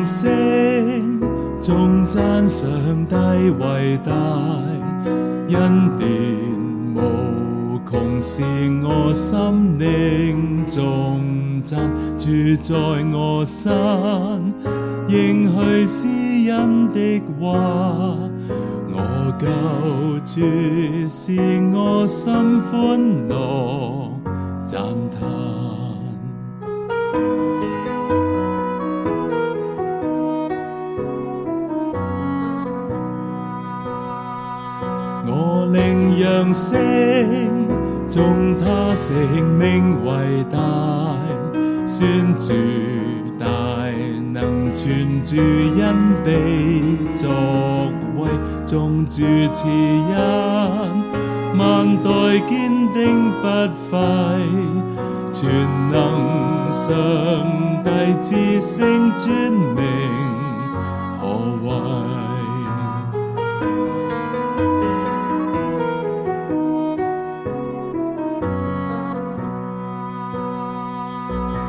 聲，頌讚上帝偉大，恩典無窮是我心靈頌讚，住在我身，應許施恩的話，我救主是我心歡樂讚嘆。我靈揚聲，頌他成名偉大，宣主大能存住恩庇作為，頌主慈恩，萬代堅定不廢，全能上帝至聖尊名可畏。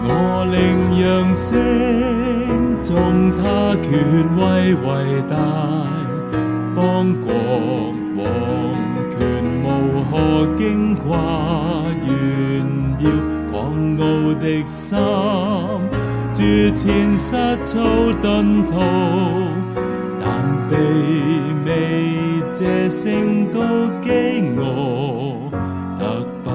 我靈揚聲，頌他權威偉大，邦國王權無可經跨，炫耀狂傲的心，主前失操遁逃，但卑微這升高飢餓得飽。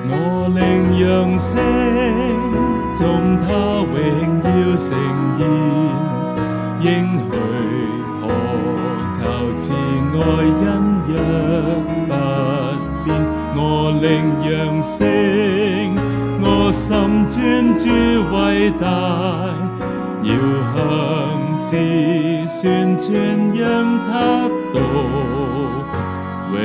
我靈揚聲，頌他榮耀盛宴，應許可靠慈愛恩約不變。我靈揚聲，我心尊主偉大，要向此宣傳，讓他到永